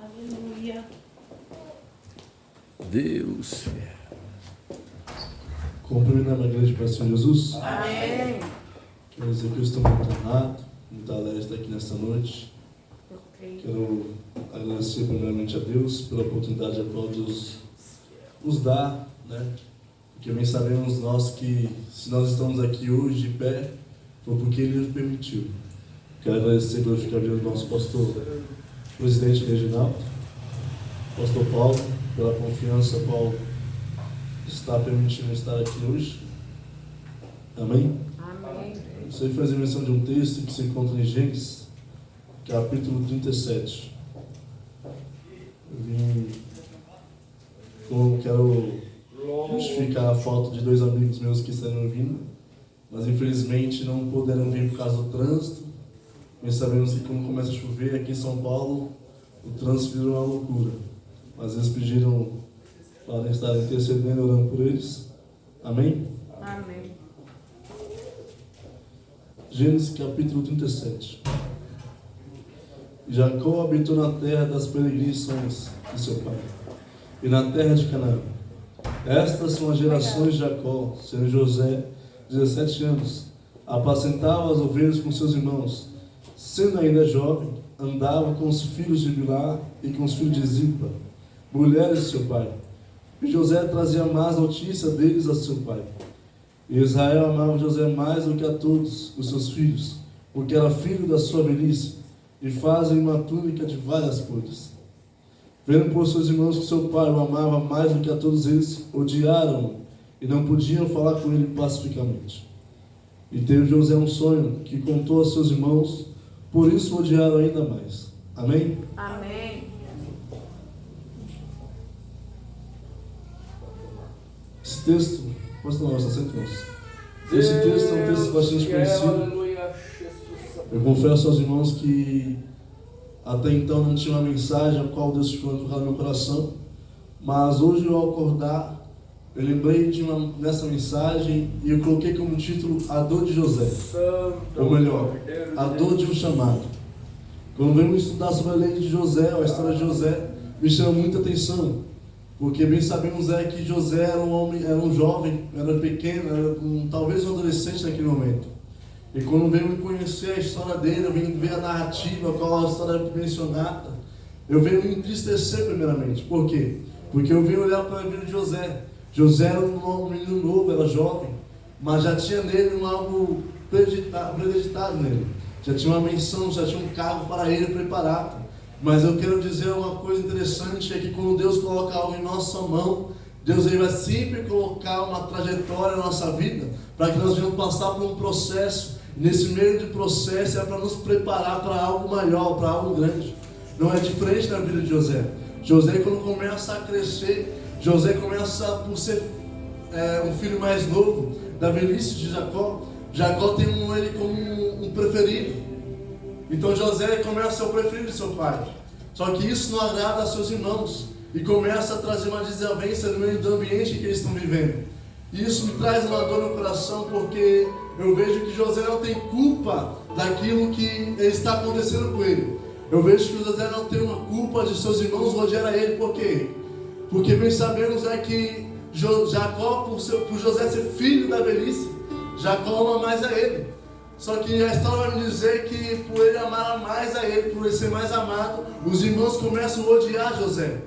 Aleluia. Deus fiel. Cumprimentando a igreja para o Senhor Jesus. Amém. Quero dizer que eu estou muito honrado, muito alegre de estar aqui nesta noite. Ok. Quero agradecer primeiramente a Deus pela oportunidade a qual Deus nos dá, né? Porque bem sabemos nós que se nós estamos aqui hoje de pé, foi porque Ele nos permitiu. Quero agradecer e glorificar a Deus do nosso pastor, presidente Reginaldo, pastor Paulo, pela confiança a qual está permitindo estar aqui hoje. Amém? Amém. Você faz menção de um texto que se encontra em Gênesis, capítulo 37. Quero justificar a falta de dois amigos meus que estão vindo, mas infelizmente não puderam vir por causa do trânsito. Nós sabemos que quando começa a chover aqui em São Paulo, o trânsito vira uma loucura. Mas eles pediram para estar intercedendo, orando por eles. Amém? Amém. Gênesis capítulo 37. Jacó habitou na terra das peregrinações de seu pai, e na terra de Canaã. Estas são as gerações de Jacó, sendo José 17 anos. Apacentava as ovelhas com seus irmãos. Sendo ainda jovem, andava com os filhos de Bilá e com os filhos de Zilpa, mulheres de seu pai. E José trazia más notícias deles a seu pai. E Israel amava José mais do que a todos os seus filhos, porque era filho da sua velhice, e fazem uma túnica de várias cores. Vendo por seus irmãos que seu pai o amava mais do que a todos eles, odiaram-o e não podiam falar com ele pacificamente. E teve José um sonho que contou a seus irmãos, por isso o odiaram ainda mais. Amém? Amém. Esse texto, posso tomar nossa assento, irmãos? Esse texto é um texto bastante conhecido. Eu confesso aos irmãos que até então não tinha uma mensagem a qual Deus ficou colocado no meu coração, mas hoje ao acordar, eu lembrei nessa mensagem e eu coloquei como título A Dor de José, ou melhor, A Dor de um Chamado. Quando vemos estudar sobre a lei de José, ou a história de José, me chama muita atenção, porque bem sabemos que José era um homem, era um jovem, era pequeno, era talvez um adolescente naquele momento. E quando venho conhecer a história dele, eu venho ver a narrativa, qual a história mencionada, eu venho me entristecer primeiramente. Por quê? Porque eu venho olhar para a vida de José. José era um menino novo, era jovem, mas já tinha nele algo preditado nele. Já tinha uma menção, já tinha um cargo para ele preparado. Mas eu quero dizer uma coisa interessante, é que quando Deus coloca algo em nossa mão, Deus ele vai sempre colocar uma trajetória na nossa vida, para que nós venhamos passar por um processo. Nesse meio de processo é para nos preparar para algo maior, para algo grande. Não é diferente na vida de José. José, quando começa a crescer, José começa por ser um filho mais novo da velhice de Jacó. Jacó tem ele como um preferido. Então José começa a ser o preferido de seu pai. Só que isso não agrada a seus irmãos e começa a trazer uma desavença no meio do ambiente que eles estão vivendo. E isso me traz uma dor no coração, porque eu vejo que José não tem culpa daquilo que está acontecendo com ele. Eu vejo que José não tem uma culpa de seus irmãos odiar ele. Por quê? Porque bem sabemos que Jacó, por José ser filho da velhice, Jacó ama mais a ele. Só que a história vai me dizer que por ele amar mais a ele, por ele ser mais amado, os irmãos começam a odiar José.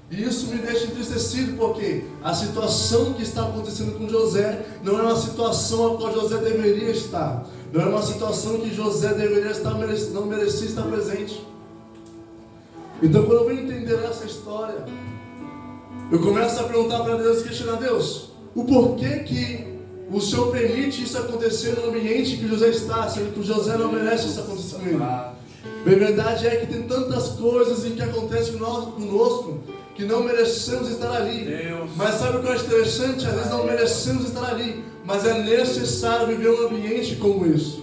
E isso me deixa entristecido, porque a situação que está acontecendo com José não é uma situação a qual José deveria estar. Não é uma situação que José deveria estar, não merecia estar presente. Então, quando eu venho entender essa história, eu começo a perguntar para Deus, questionar Deus, o porquê que o Senhor permite isso acontecer no ambiente que José está, sendo que o José não merece isso acontecer com ele. A verdade é que tem tantas coisas em que acontecem conosco que não merecemos estar ali. Deus. Mas sabe o que é interessante? Às vezes não merecemos estar ali, mas é necessário viver um ambiente como esse.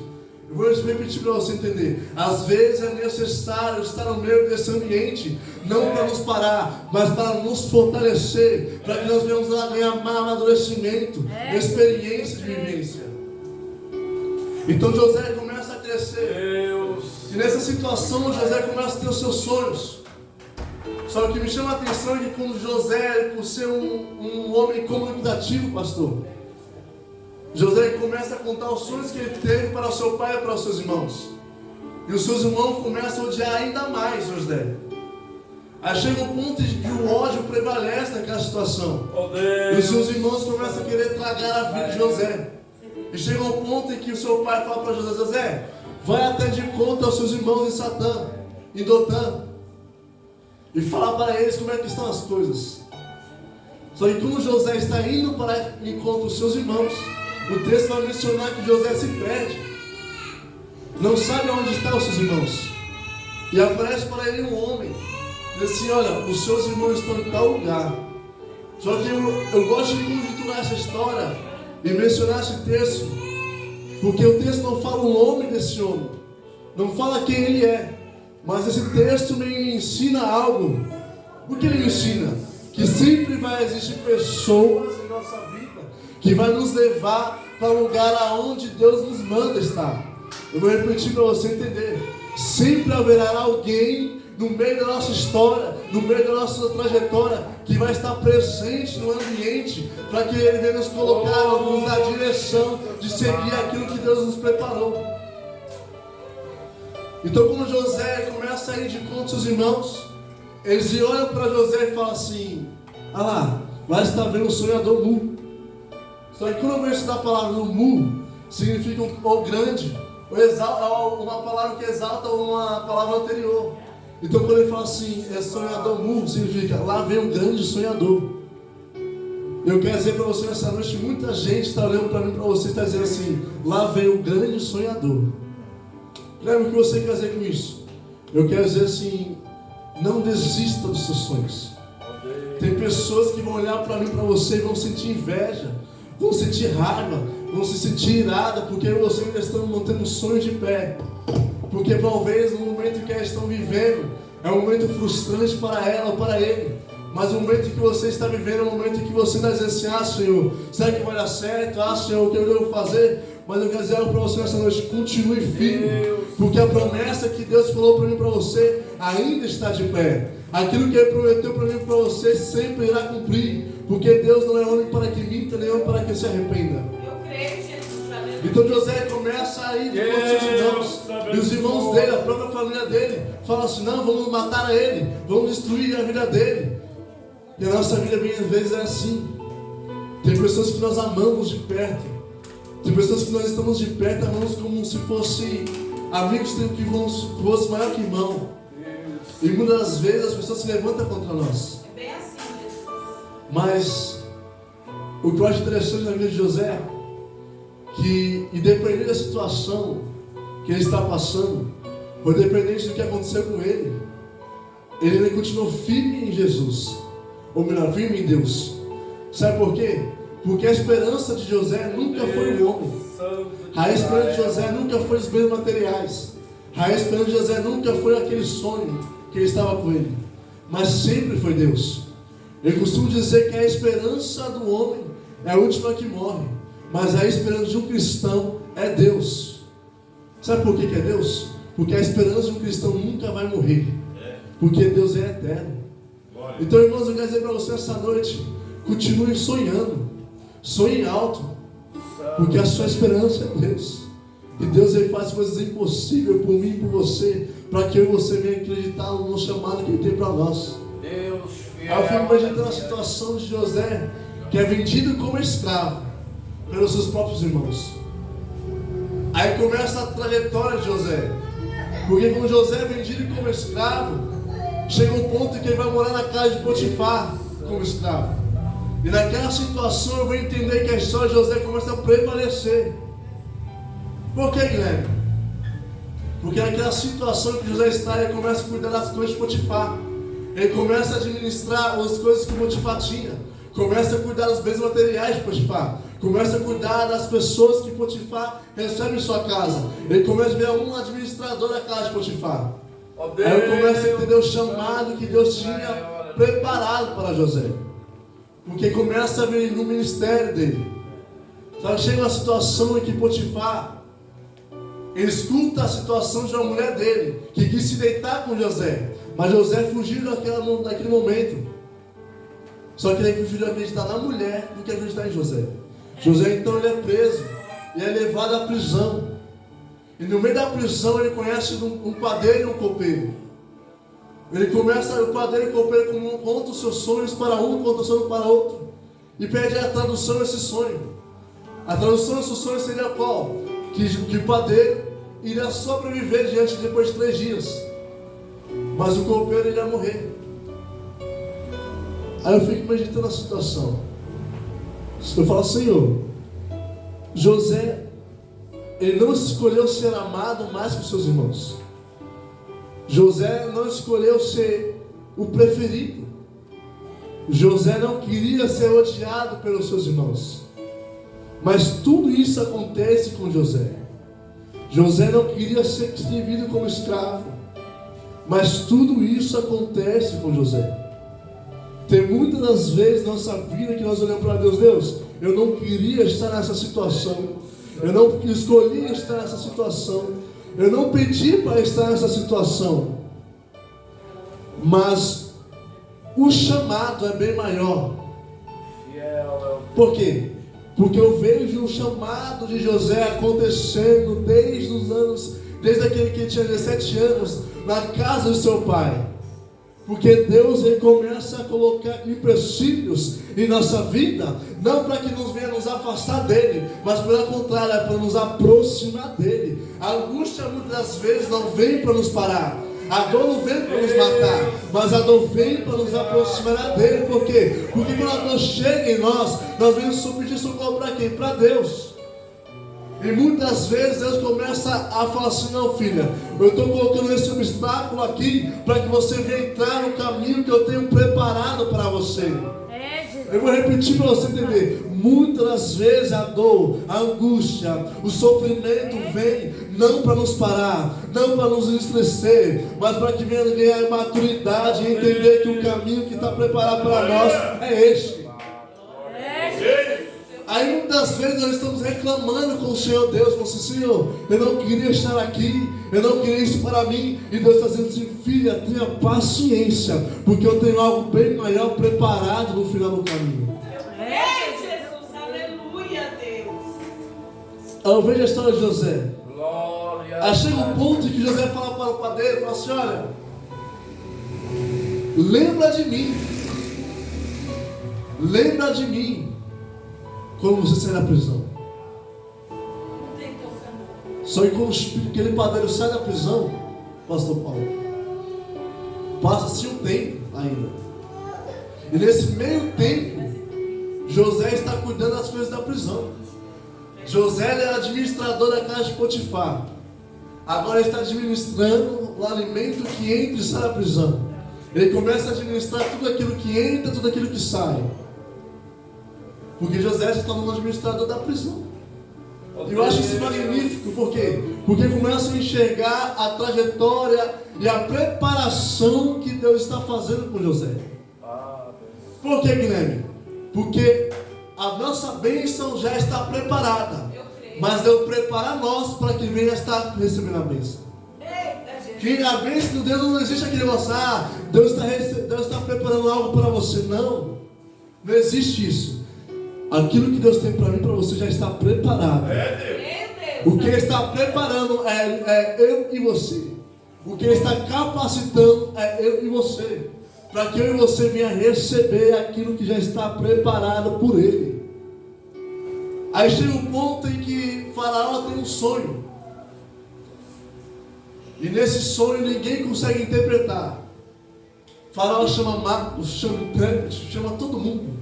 Eu vou repetir para você entender. Às vezes é necessário estar no meio desse ambiente, não para nos parar, mas para nos fortalecer, para que nós venhamos lá ganhar amadurecimento, experiência de vivência. Então José começa a crescer. Deus. E nessa situação, José começa a ter os seus sonhos. Só que o que me chama a atenção é que quando José, por ser um homem comunicativo, pastor, José começa a contar os sonhos que ele teve para o seu pai e para os seus irmãos. E os seus irmãos começam a odiar ainda mais José. Aí chega um ponto de que o ódio prevalece naquela situação. E os seus irmãos começam a querer tragar a vida de José. E chega um ponto em que o seu pai fala para José: José, vai até de conta aos seus irmãos em Satã, em Dotã, e fala para eles como é que estão as coisas. Só que quando José está indo para encontro dos seus irmãos, o texto vai mencionar que José se perde, não sabe onde estão os seus irmãos. E aparece para ele um homem, diz assim: olha, os seus irmãos estão em tal lugar. Só que eu gosto de conjecturar essa história e mencionar esse texto, porque o texto não fala o nome desse homem, não fala quem ele é, mas esse texto me ensina algo. O que ele me ensina? Que sempre vai existir pessoas em nossa vida que vai nos levar para o lugar aonde Deus nos manda estar. Eu vou repetir para você entender. Sempre haverá alguém no meio da nossa história, no meio da nossa trajetória, que vai estar presente no ambiente para que Ele venha nos colocar, nos dar a direção de seguir aquilo que Deus nos preparou. Então, quando José começa a ir de conta aos seus irmãos, eles olham para José e falam assim: ah lá está vendo o sonhador mu. Só que quando eu vejo estudar a palavra no mu, significa o grande, uma palavra que exalta uma palavra anterior. Então quando ele fala assim, é sonhador mu, significa lá vem um grande sonhador. Eu quero dizer para você nessa noite, muita gente está olhando para mim, para você, está dizendo assim: lá vem um grande sonhador. Lembra o que você quer dizer com isso? Eu quero dizer assim: não desista dos seus sonhos. Tem pessoas que vão olhar para mim, para você, e vão sentir inveja, vão sentir raiva, vão se sentir irada, porque você ainda está mantendo o sonho de pé. Porque talvez no momento que elas estão vivendo é um momento frustrante para ela ou para ele. Mas o momento que você está vivendo é um momento que você está dizendo assim: ah, Senhor, será que vai dar certo? Ah, Senhor, o que eu devo fazer? Mas eu quero dizer algo para você nessa noite: continue firme, porque a promessa que Deus falou para mim e para você ainda está de pé. Aquilo que Ele prometeu para mim e para você sempre irá cumprir, porque Deus não é homem para que minta, nem homem para que se arrependa. Eu creio, Jesus, aleluia. Então José começa a ir de conta aos seus irmãos, e os irmãos dele, a própria família dele, falam assim: não, vamos matar a ele, vamos destruir a vida dele. E a nossa vida, bem às vezes, é assim. Tem pessoas que nós amamos de perto, tem pessoas que nós estamos de perto, amamos como se fosse amigos que fosse maior que irmão. E muitas das vezes as pessoas se levantam contra nós. É bem assim, Jesus. Mas o que eu acho interessante na vida de José, que independente da situação que ele está passando, ou independente do que aconteceu com ele ainda continuou firme em Jesus, ou melhor, firme em Deus. Sabe por quê? Porque a esperança de José nunca foi o homem. A esperança de José nunca foi os bens materiais. A esperança de José nunca foi aquele sonho que ele estava com ele, mas sempre foi Deus. Eu costumo dizer que a esperança do homem é a última que morre, mas a esperança de um cristão é Deus. Sabe por que é Deus? Porque a esperança de um cristão nunca vai morrer, porque Deus é eterno. Então, irmãos, eu quero dizer para você essa noite: continue sonhando, sonhe alto, porque a sua esperança é Deus. E Deus, Ele faz coisas impossíveis por mim e por você, para que eu e você venha acreditar no chamado que Ele tem para nós. Deus fiel. Aí eu fico imaginando a situação de José, que é vendido como escravo pelos seus próprios irmãos. Aí começa a trajetória de José, porque quando José é vendido como escravo, chega um ponto em que ele vai morar na casa de Potifar como escravo. E naquela situação eu vou entender que a história de José começa a prevalecer. Por que, Guilherme? Porque naquela situação que José está, ele começa a cuidar das coisas de Potifar. Ele começa a administrar as coisas que Potifar tinha. Começa a cuidar dos bens materiais de Potifar. Começa a cuidar das pessoas que Potifar recebe em sua casa. Ele começa a ver um administrador da casa de Potifar. Aí eu começo a entender o chamado que Deus tinha preparado para José. Porque começa a vir no ministério dele. Só que chega uma situação em que Potifar, Ele escuta a situação de uma mulher dele, que quis se deitar com José. Mas José fugiu naquele momento. Só que ele preferiu acreditar na mulher do que acreditar em José. José então ele é preso e é levado à prisão. E no meio da prisão ele conhece um padeiro e um copeiro. O padeiro e o copeiro contam os seus sonhos para um, conta o sonho para outro. E pede a tradução desse sonho. A tradução desse sonho seria qual? Que o padeiro iria sobreviver depois de 3 dias. Mas o copeiro iria morrer. Aí eu fico meditando a situação. Eu falo, Senhor, José, ele não escolheu ser amado mais que os seus irmãos. José não escolheu ser o preferido. José não queria ser odiado pelos seus irmãos. Mas tudo isso acontece com José. José não queria ser visto como escravo. Mas tudo isso acontece com José. Tem muitas das vezes na nossa vida que nós olhamos para Deus, eu não queria estar nessa situação. Eu não escolhi estar nessa situação. Eu não pedi para estar nessa situação. Mas o chamado é bem maior. Por quê? Porque eu vejo o chamado de José acontecendo desde aquele que tinha 17 anos, na casa do seu pai. Porque Deus ele começa a colocar empecilhos em nossa vida, não para que nos venha nos afastar dele, mas pelo contrário, é para nos aproximar dele. A angústia muitas das vezes não vem para nos parar, a dor não vem para nos matar, mas a dor vem para nos aproximar dele. Por quê? Porque quando a dor chega em nós vamos pedir socorro para quem? Para Deus. E muitas vezes Deus começa a falar assim, não filha, eu estou colocando esse obstáculo aqui para que você venha entrar no caminho que eu tenho preparado para você. Eu vou repetir para você entender. Muitas das vezes a dor, a angústia, o sofrimento vem não para nos parar, não para nos estresser, mas para que venha ganhar maturidade e entender que o caminho que está preparado para nós é este. Aí muitas vezes nós estamos reclamando com o Senhor Deus, falando assim, Senhor, eu não queria estar aqui, eu não queria isso para mim. E Deus está dizendo assim, filha, tenha paciência, porque eu tenho algo bem maior preparado no final do caminho. Jesus, aleluia, Deus. Aí eu vejo a história de José. Aí chega um ponto em que José fala para o padeiro, fala assim, olha, lembra de mim, quando você sair da prisão. Só que quando aquele padeiro sai da prisão, pastor Paulo, passa-se um tempo ainda. E nesse meio tempo, José está cuidando das coisas da prisão. José era administrador da casa de Potifar. Agora ele está administrando o alimento que entra e sai da prisão. Ele começa a administrar tudo aquilo que entra, tudo aquilo que sai. Porque José já está no administrador da prisão. E eu acho isso magnífico. Por quê? Porque começa a enxergar a trajetória e a preparação que Deus está fazendo com José. Por quê, Guilherme? Porque a nossa bênção já está preparada. Mas Deus prepara nós para que venha estar recebendo a bênção. Que a bênção de Deus não existe aquele negócio, Deus está preparando algo para você. Não existe isso. Aquilo que Deus tem para mim e para você já está preparado. O que Ele está preparando é eu e você. O que Ele está capacitando é eu e você. Para que eu e você venha receber aquilo que já está preparado por Ele. Aí chega um ponto em que Faraó tem um sonho. E nesse sonho ninguém consegue interpretar. Faraó chama magos, chama intérpretes, chama todo mundo.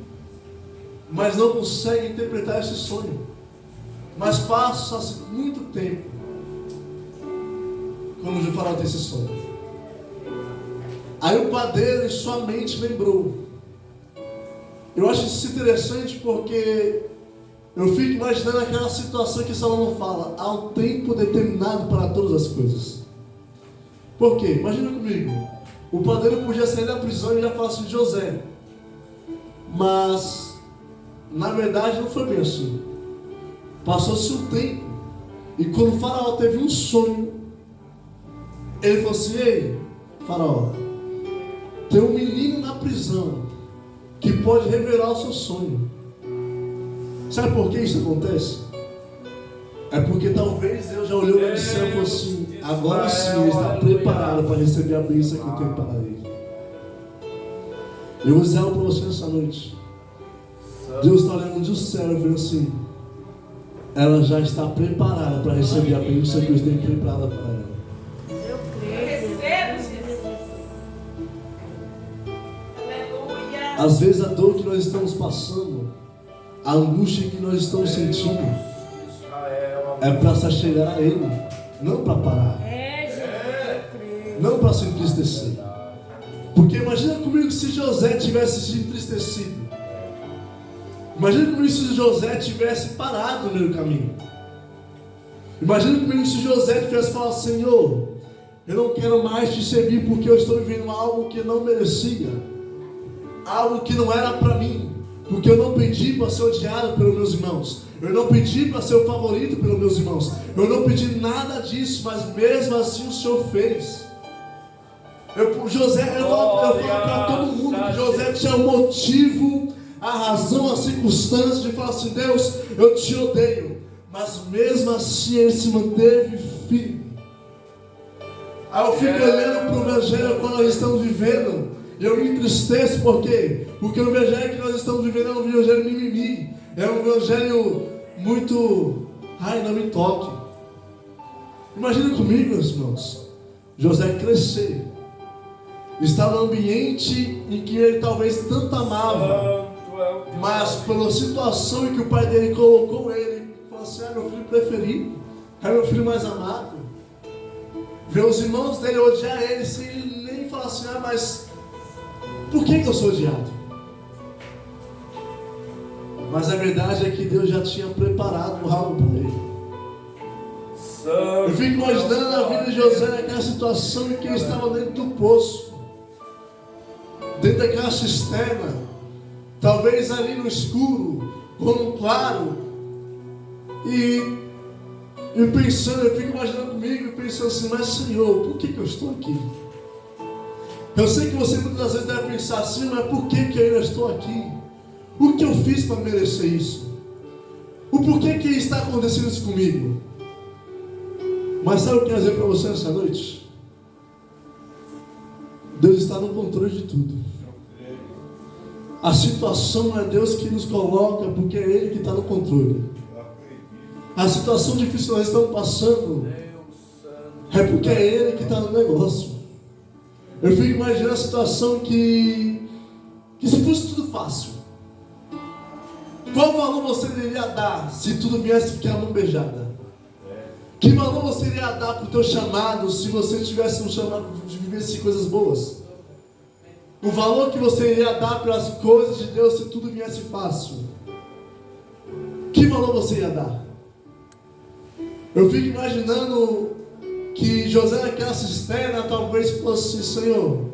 Mas não consegue interpretar esse sonho. Mas passa-se muito tempo quando o Faraó tem esse sonho. Aí o padeiro em sua mente lembrou. Eu acho isso interessante porque eu fico imaginando aquela situação que Salomão fala: há um tempo determinado para todas as coisas. Por quê? Imagina comigo. O padeiro podia sair da prisão e já falar assim de José. Mas na verdade não foi bem assim. Passou-se um tempo. E quando o faraó teve um sonho, ele falou assim: ei, faraó, tem um menino na prisão que pode revelar o seu sonho. Sabe por que isso acontece? É porque talvez Deus já olhou lá do céu e falou assim: agora sim ele está preparado para receber a bênção que eu tenho para ele. Eu vou dizer algo para você nessa noite. Deus está olhando do céu e falando assim: ela já está preparada para receber a bênção que eu tenho preparada para ela. Eu recebo, Jesus. Aleluia. Às vezes a dor que nós estamos passando, a angústia que nós estamos sentindo, é para se chegar a Ele, não para parar, não para se entristecer. Porque imagina comigo se José tivesse se entristecido. Imagina comigo se José tivesse parado no meio do caminho. Imagina comigo se José tivesse falado: Senhor, eu não quero mais te servir porque eu estou vivendo algo que não merecia, algo que não era para mim, porque eu não pedi para ser odiado pelos meus irmãos, eu não pedi para ser o favorito pelos meus irmãos, eu não pedi nada disso, mas mesmo assim o Senhor fez. José, eu falo para todo mundo que José tinha um motivo, a razão, a circunstância de falar assim: Deus, eu te odeio, mas mesmo assim ele se manteve firme. Aí eu fico olhando para o evangelho quando nós estamos vivendo, e eu me entristeço. Por quê? Porque o evangelho que nós estamos vivendo é um evangelho mimimi, é um evangelho muito, ai, não me toque. Imagina comigo, meus irmãos, José crescer, estar no ambiente em que ele talvez tanto amava, mas pela situação em que o pai dele colocou ele, falou assim: é meu filho preferido, é meu filho mais amado. Ver os irmãos dele odiar ele sem ele nem falar assim: ah, mas por que eu sou odiado? Mas a verdade é que Deus já tinha preparado algo para ele. Eu fico imaginando a vida de José naquela situação em que ele estava dentro do poço, dentro daquela cisterna, talvez ali no escuro ou no claro, e pensando, eu fico imaginando comigo, pensando assim: mas Senhor, por que eu estou aqui? Eu sei que você muitas vezes deve pensar assim: mas por que eu ainda estou aqui? O que eu fiz para merecer isso? O porquê que está acontecendo isso comigo? Mas sabe o que eu quero dizer para você nessa noite? Deus está no controle de tudo. A situação não é Deus que nos coloca, porque é Ele que está no controle. A situação difícil que nós estamos passando é porque é Ele que está no negócio. Eu fico imaginando a situação que se fosse tudo fácil, qual valor você iria dar se tudo viesse ficar a mão beijada? Que valor você iria dar para o teu chamado se você tivesse um chamado de viver coisas boas? O valor que você iria dar para as coisas de Deus se tudo viesse fácil? Que valor você ia dar? Eu fico imaginando que José naquela cisterna talvez fosse: Senhor,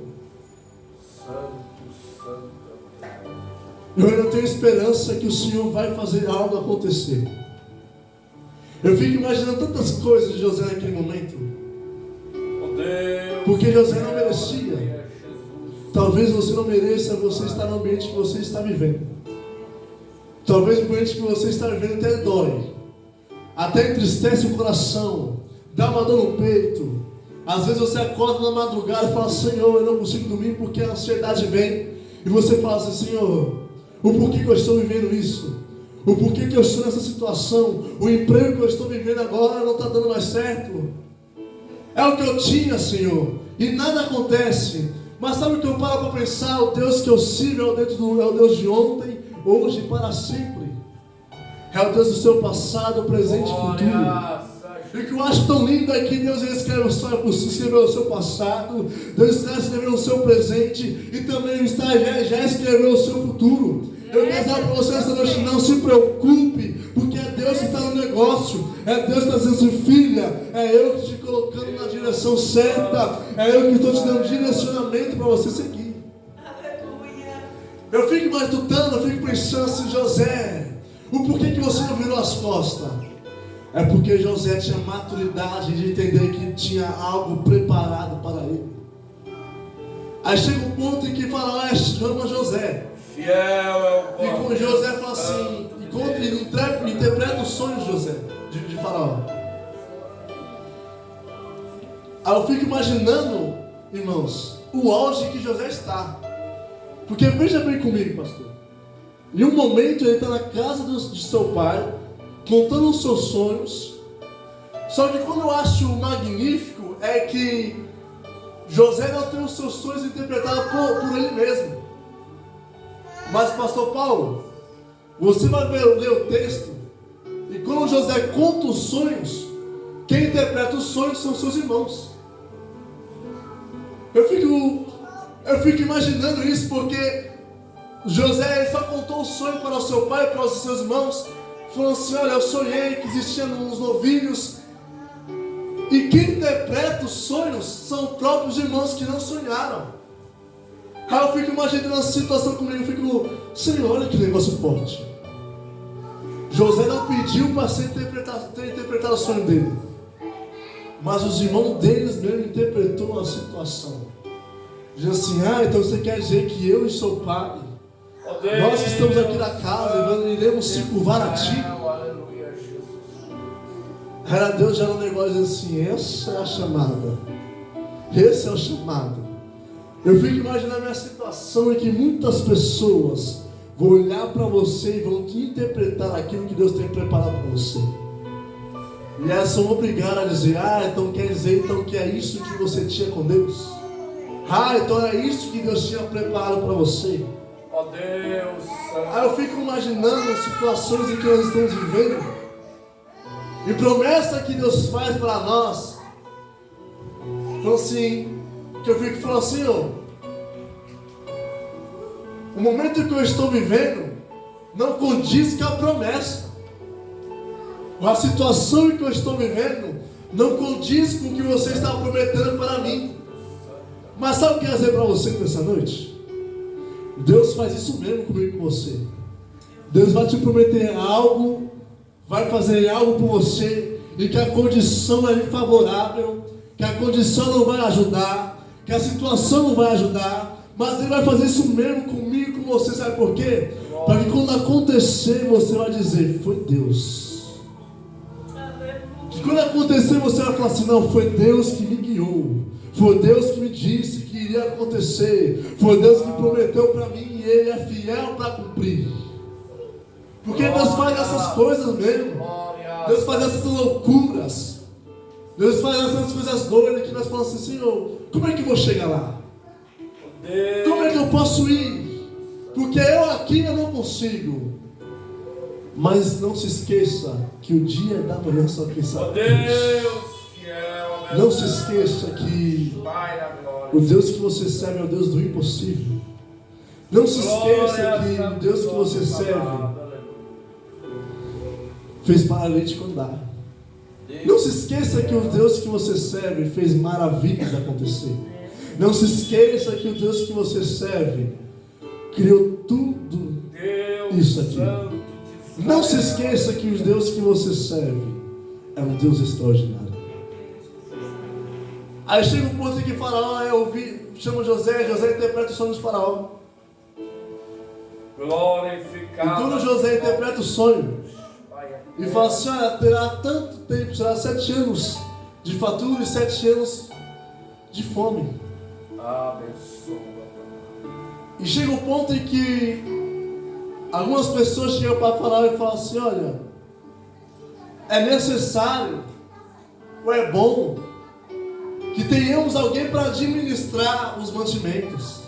eu ainda tenho esperança que o Senhor vai fazer algo acontecer. Eu fico imaginando tantas coisas de José naquele momento, porque José não merecia. Talvez você não mereça você estar no ambiente que você está vivendo. Talvez o ambiente que você está vivendo até dói, até entristece o coração, dá uma dor no peito. Às vezes você acorda na madrugada e fala: Senhor, eu não consigo dormir porque a ansiedade vem. E você fala assim: Senhor, o porquê que eu estou vivendo isso? O porquê que eu estou nessa situação? O emprego que eu estou vivendo agora não está dando mais certo. É o que eu tinha, Senhor, e nada acontece. Mas sabe o que eu paro para pensar? O Deus que eu sirvo é o Deus de ontem, hoje e para sempre. É o Deus do seu passado, presente e futuro. E o que eu acho tão lindo é que Deus escreveu o seu passado, Deus está escrevendo o seu presente e também já escreveu o seu futuro. Eu quero dizer para você essa noite: não se preocupe, porque é Deus que está no negócio, é Deus que está dizendo assim: filha, é eu que estou te colocando na direção certa, é eu que estou te dando direcionamento para você seguir. Aleluia. Eu fico matutando, eu fico pensando assim: José, o porquê que você não virou as costas? É porque José tinha maturidade de entender que tinha algo preparado para ele. Aí chega um ponto em que Faraó chama José. Fiel é o E com José fala assim, interpreta o sonho de José, de Faraó. Aí eu fico imaginando, irmãos, o auge que José está. Porque veja bem comigo, pastor. Em um momento ele está na casa de seu pai, contando os seus sonhos. Só que quando eu acho magnífico é que José não tem os seus sonhos interpretados por ele mesmo. Mas pastor Paulo, você vai ler o texto, e quando José conta os sonhos, quem interpreta os sonhos são seus irmãos. Eu fico imaginando isso, porque José só contou o sonho para o seu pai e para os seus irmãos, falando assim: olha, eu sonhei que existiam uns novilhos. E quem interpreta os sonhos são os próprios irmãos que não sonharam. Aí eu fico imaginando essa situação comigo, eu fico, Senhor, olha que negócio forte. José não pediu para ter interpretado o sonho dele, mas os irmãos deles mesmo interpretou a situação. Diz assim: então você quer dizer que eu e seu pai, nós que estamos aqui na casa, iremos se curvar a ti? Era Deus já no negócio assim: essa é a chamada, esse é o chamado. Eu fico imaginando a minha situação em que muitas pessoas vão olhar para você e vão te interpretar aquilo que Deus tem preparado para você. E elas são obrigadas a dizer: então quer dizer que é isso que você tinha com Deus? Então é isso que Deus tinha preparado para você. Ó Deus. Aí eu fico imaginando situações em que nós estamos vivendo, e promessa que Deus faz para nós. Então assim, que eu fico falando assim: o momento que eu estou vivendo não condiz com a promessa. A situação que eu estou vivendo não condiz com o que você está prometendo para mim. Mas sabe o que eu quero dizer para você nessa noite? Deus faz isso mesmo comigo e com você. Deus vai te prometer algo, vai fazer algo por você, e que a condição é infavorável, que a condição não vai ajudar, que a situação não vai ajudar, mas Ele vai fazer isso mesmo comigo e com você. Sabe por quê? Para que quando acontecer você vai dizer: foi Deus. Que quando acontecer você vai falar assim: não, foi Deus que me guiou, foi Deus que me disse que iria acontecer, foi Deus que prometeu para mim e Ele é fiel para cumprir. Porque Deus faz essas coisas mesmo. Deus faz essas loucuras. Deus faz essas coisas doidas que nós falamos assim: Senhor, como é que eu vou chegar lá? Como é que eu posso ir? Porque eu aqui eu não consigo. Mas não se esqueça que o dia da manhã só quem sabe Deus. Não se esqueça que o Deus que você serve é o Deus do impossível. Não se esqueça que o Deus que você serve fez paralítico andar. Não se esqueça que o Deus que você serve fez maravilhas acontecer. Não se esqueça que o Deus que você serve criou tudo isso aqui. Não se esqueça que o Deus que você serve é um Deus extraordinário. Aí chega um ponto em que Faraó chama José interpreta o sonho de Faraó. Glorificado. E quando José interpreta o sonho e fala assim: olha, terá tanto tempo, será 7 anos de fatura e 7 anos de fome. Abençoa. E chega um ponto em que algumas pessoas chegam para Faraó e falam assim: olha, é necessário, ou é bom, que tenhamos alguém para administrar os mantimentos.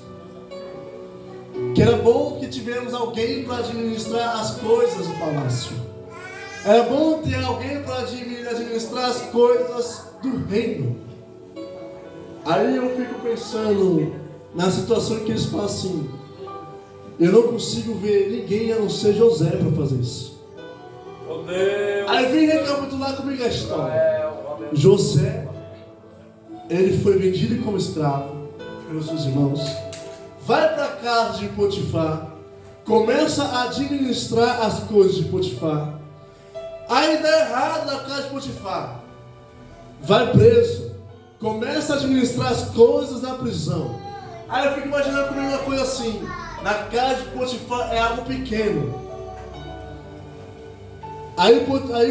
Que era bom que tivéssemos alguém para administrar as coisas do palácio. Era bom ter alguém para administrar as coisas do reino. Aí eu fico pensando na situação em que eles falam assim: eu não consigo ver ninguém a não ser José para fazer isso. Oh Deus. Aí vem recapitular comigo a história. José, ele foi vendido como escravo pelos seus irmãos, vai para a casa de Potifar, começa a administrar as coisas de Potifar. Aí dá errado na casa de Potifar. Vai preso. Começa a administrar as coisas na prisão. Aí eu fico imaginando comigo uma coisa assim. Na casa de Potifar é algo pequeno. Aí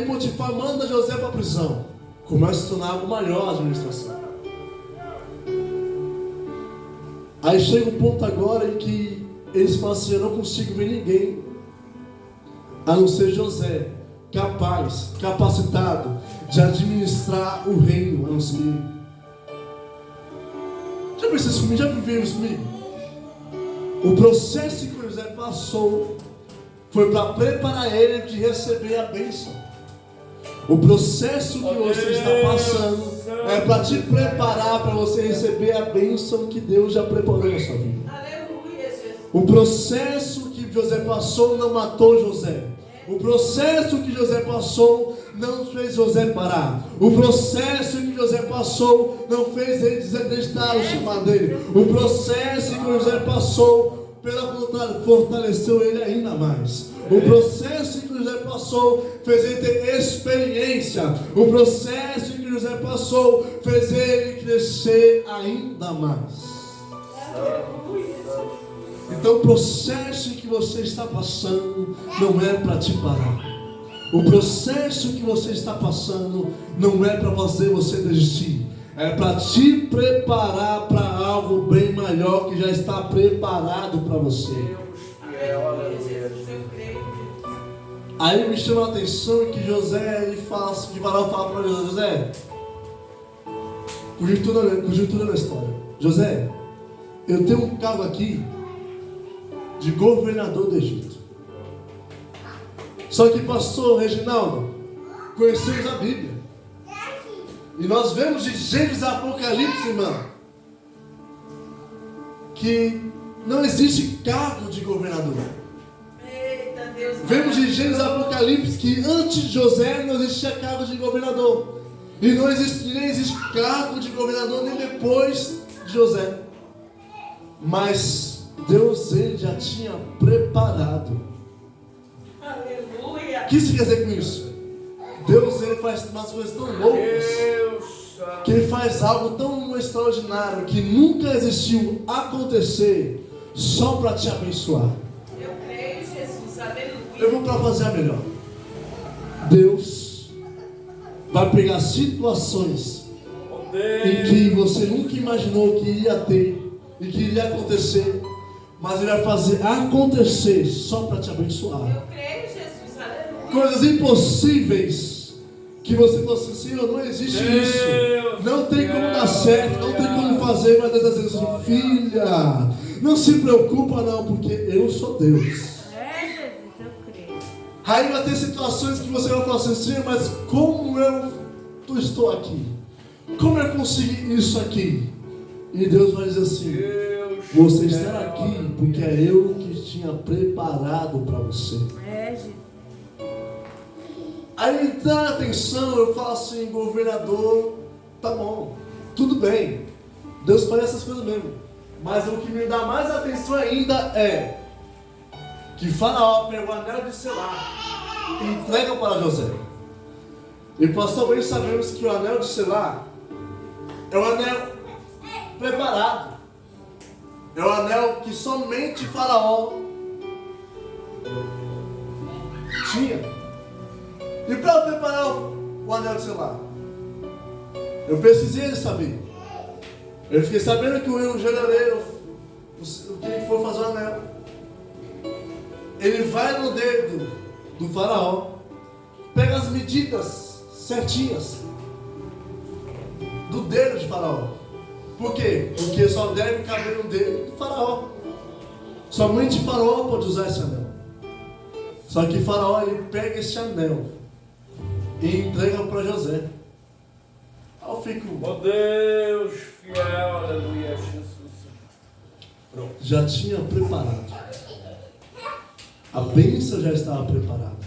Potifar manda José para a prisão. Começa a se tornar algo maior a administração. Aí chega um ponto agora em que eles falam assim: eu não consigo ver ninguém a não ser José, capaz, capacitado de administrar o reino, a não ser ele. Já pensou isso comigo? Já viveu isso comigo? O processo que José passou foi para preparar ele de receber a bênção. O processo que você está passando é para te preparar para você receber a bênção que Deus já preparou na sua vida. Aleluia, Jesus. O processo que José passou não matou José. O processo que José passou não fez José parar. O processo que José passou não fez ele desacreditar o chamado dele. O processo que José passou, pelo contrário, fortaleceu ele ainda mais. O processo que José passou fez ele ter experiência. O processo que José passou fez ele crescer ainda mais. Então o processo que você está passando não é para te parar. O processo que você está passando não é para fazer você desistir. É para te preparar para algo bem maior que já está preparado para você. Aí me chama a atenção que José, ele fala, que Faraó fala para José, conjuntura na história. José, eu tenho um cargo aqui de governador do Egito. Só que pastor Reginaldo, conhecemos a Bíblia. E nós vemos de Gênesis a Apocalipse, irmão, que não existe cargo de governador. Eita, Deus. Vemos de Gênesis a Apocalipse que antes de José não existia cargo de governador. E nem existe cargo de governador nem depois de José. Mas Deus, ele já tinha preparado. Aleluia. O que se quer dizer com isso? Deus, ele faz umas coisas tão loucas, que ele faz algo tão extraordinário que nunca existiu acontecer só para te abençoar. Eu creio, Jesus. Aleluia. Eu vou para fazer a melhor. Deus vai pegar situações em que você nunca imaginou que ia ter e que iria acontecer, mas ele vai fazer acontecer só para te abençoar. Eu creio, Jesus. Aleluia. Coisas impossíveis que você falou assim: Senhor, não existe isso, não tem como dar certo, não tem como fazer. Mas Deus diz assim: filha, não se preocupa não, porque eu sou Deus. É, Jesus, eu creio. Aí vai ter situações que você vai falar assim: Senhor, mas como eu estou aqui? Como eu consegui isso aqui? E Deus vai dizer assim: você está aqui porque é eu que tinha preparado para você. É, Jesus. Aí me dá atenção, eu falo assim: governador, tá bom, tudo bem, Deus faz essas coisas mesmo. Mas o que me dá mais atenção ainda é que Faraó pega o anel de selar e entrega para José. E pastor, bem sabemos que o anel de selar é um anel preparado. É um anel que somente Faraó tinha. E para eu preparar o anel de selar, eu precisei de saber. Eu fiquei sabendo que o joalheiro, o que ele for fazer o anel, ele vai no dedo do Faraó, pega as medidas certinhas do dedo de Faraó. Por quê? Porque só deve caber no dedo do Faraó. Somente Faraó pode usar esse anel. Só que Faraó, ele pega esse anel e entrega para José. Aí eu fico: Oh Deus fiel, aleluia, Jesus. Pronto. Já tinha preparado. A bênção já estava preparada.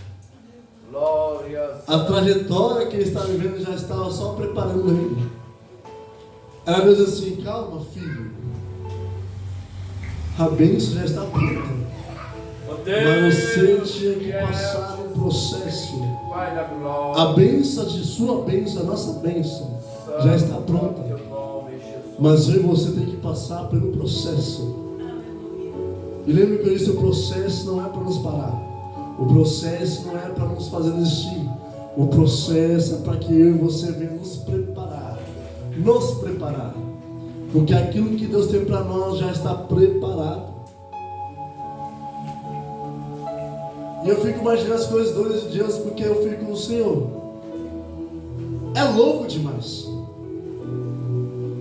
Glória. A trajetória que ele estava vivendo já estava só preparando ele. Ela diz assim: calma, filho. A bênção já está pronta. Oh Deus, Mas você tinha que passar um processo. Pai da glória. A bênção de sua bênção, a nossa bênção, já está pronta. Teu nome, Jesus. Mas eu e você tem que passar pelo processo. E lembre que eu disse, o processo não é para nos parar. O processo não é para nos fazer desistir. O processo é para que eu e você venhamos nos preparar. Nos preparar. Porque aquilo que Deus tem para nós já está preparado. E eu fico imaginando as coisas doidas de Deus, porque eu fico, Senhor, é louco demais.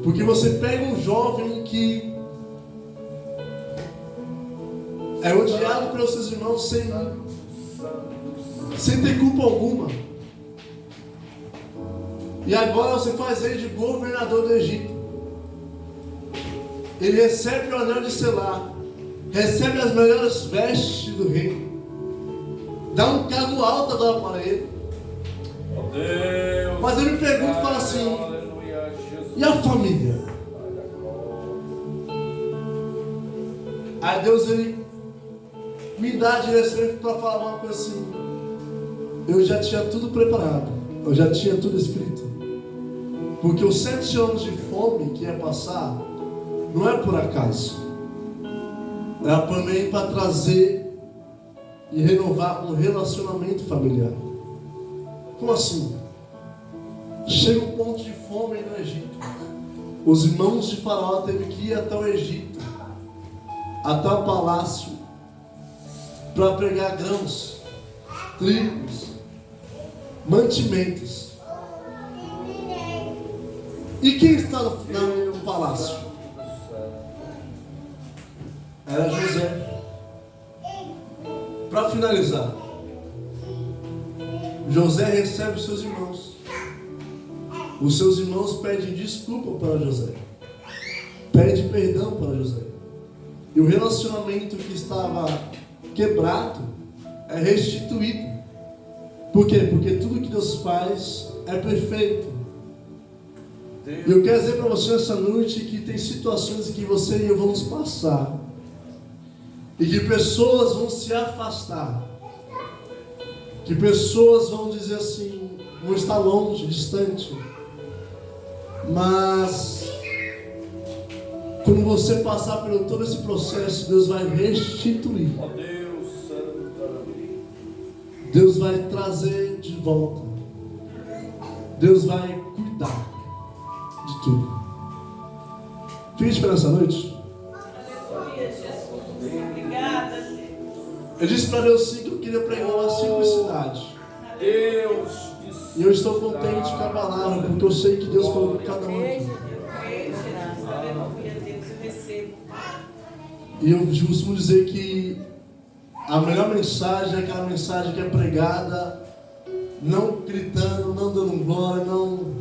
Porque você pega um jovem que é odiado pelos seus irmãos sem ter culpa alguma. E agora você faz ele de governador do Egito. Ele recebe o anel de selar, recebe as melhores vestes do rei, dá um cargo alto agora para ele. Oh, Deus. Mas eu me pergunto e falo assim, Aleluia, Jesus. e a família? Pai da glória. Aí Deus ele me dá a direção para falar uma coisa assim. Eu já tinha tudo preparado, eu já tinha tudo escrito. Porque os 7 anos de fome que ia passar não é por acaso. É também para trazer e renovar um relacionamento familiar. Como assim? Chega um ponto de fome no Egito. Os irmãos de Faraó teve que ir até o Egito, até o palácio, para pegar grãos, trigos, mantimentos. E quem está no palácio? Era José. Para finalizar, José recebe os seus irmãos. Os seus irmãos pedem desculpa para José, pedem perdão para José. E o relacionamento que estava quebrado é restituído. Por quê? Porque tudo que Deus faz é perfeito. E eu quero dizer para você essa noite que tem situações que você e eu vamos passar, e que pessoas vão se afastar, que pessoas vão dizer assim, vão estar longe, distante. Mas quando você passar por todo esse processo, Deus vai restituir. Oh, Deus santo. Deus vai trazer de volta. Deus vai cuidar de tudo. Fiz para essa noite. Aleluia, Jesus. Obrigada, Deus. Eu disse para Deus sim que eu queria pregar uma simplicidade. Deus. E eu estou contente com a palavra, porque eu sei que Deus falou com cada um aqui. Eu creio, Jesus. Aleluia, Deus. Eu recebo. E eu costumo dizer que a melhor mensagem é aquela mensagem que é pregada, não gritando, não dando glória, não,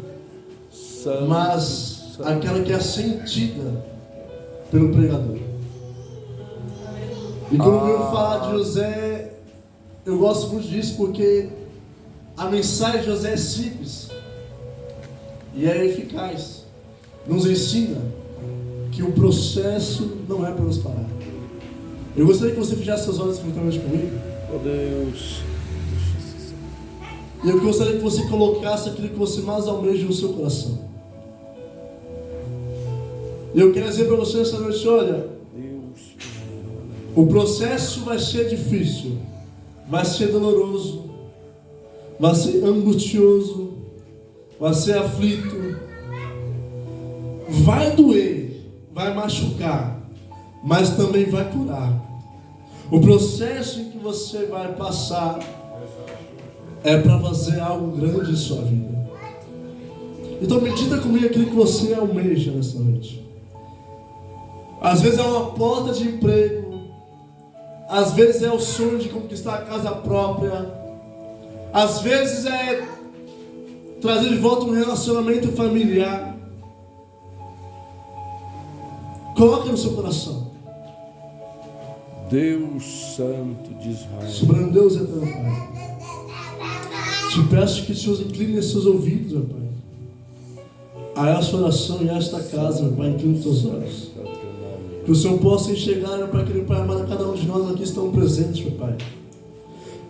mas aquela que é sentida pelo pregador. E quando eu falar de José, eu gosto muito disso, porque a mensagem de José é simples e é eficaz. Nos ensina que o processo não é para nos parar. Eu gostaria que você fechasse seus olhos juntamente comigo. Oh, Deus. E eu gostaria que você colocasse aquilo que você mais almeja no seu coração. E eu quero dizer para você essa noite, olha, Deus. o processo vai ser difícil, vai ser doloroso, vai ser angustioso, vai ser aflito, vai doer, vai machucar, mas também vai curar. O processo em que você vai passar é para fazer algo grande em sua vida. Então medita comigo aquilo que você almeja nessa noite. Às vezes é uma porta de emprego, às vezes é o sonho de conquistar a casa própria, às vezes é trazer de volta um relacionamento familiar. Coloque no seu coração. Deus Santo de Israel. Soberano Deus eterno, Pai. Te peço que o Senhor incline seus ouvidos, meu Pai, a essa oração e a esta casa, meu Pai, incline os teus olhos. Que o Senhor possa enxergar, meu Pai, querido Pai amado, cada um de nós aqui estão presentes, meu Pai.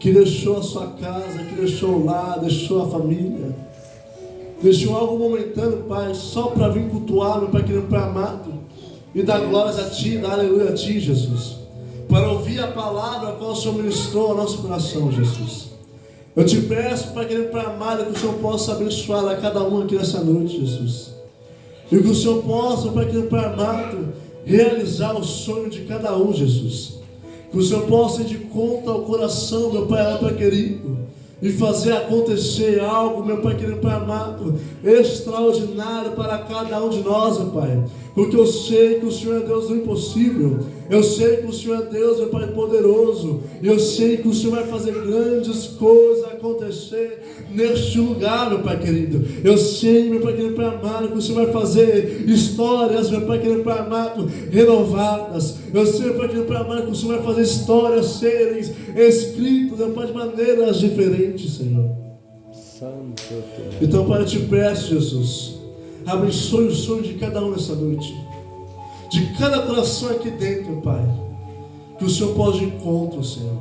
que deixou a sua casa, que deixou o lar, deixou a família, deixou algo momentâneo, Pai, só para vir cultuar, meu Pai querido, Pai amado, e dar glórias a Ti, dar aleluia a Ti, Jesus, para ouvir a palavra a qual o Senhor ministrou ao nosso coração, Jesus. Eu te peço, Pai querido, Pai amado, que o Senhor possa abençoar a cada um aqui nessa noite, Jesus, e que o Senhor possa, Pai querido, Pai amado, realizar o sonho de cada um, Jesus. Que o Senhor possa ir de conta ao coração, meu Pai, Pai querido, e fazer acontecer algo, meu Pai querido, Pai amado, extraordinário para cada um de nós, meu Pai. Porque eu sei que o Senhor é Deus do impossível. Eu sei que o Senhor é Deus, meu Pai, poderoso. E eu sei que o Senhor vai fazer grandes coisas acontecer neste lugar, meu Pai querido. Eu sei, meu Pai querido, Pai amado, que o Senhor vai fazer histórias, meu Pai querido, Pai amado, renovadas. Eu sei, meu Pai querido, Pai amado, que o Senhor vai fazer histórias serem escritas, meu Pai, de maneiras diferentes, Senhor. Santo. Então, Pai, eu te peço, Jesus, abençoe o sonho de cada um nessa noite, de cada coração aqui dentro, Pai. Que o Senhor possa de encontro, Senhor,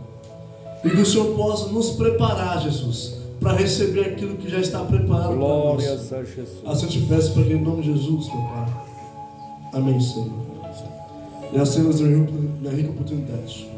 e que o Senhor possa nos preparar, Jesus, para receber aquilo que já está preparado para nós. Glórias a Jesus. Assim eu te peço, Pai, em nome de Jesus, meu Pai. Amém, Senhor. E assim nos deu minha rica oportunidade.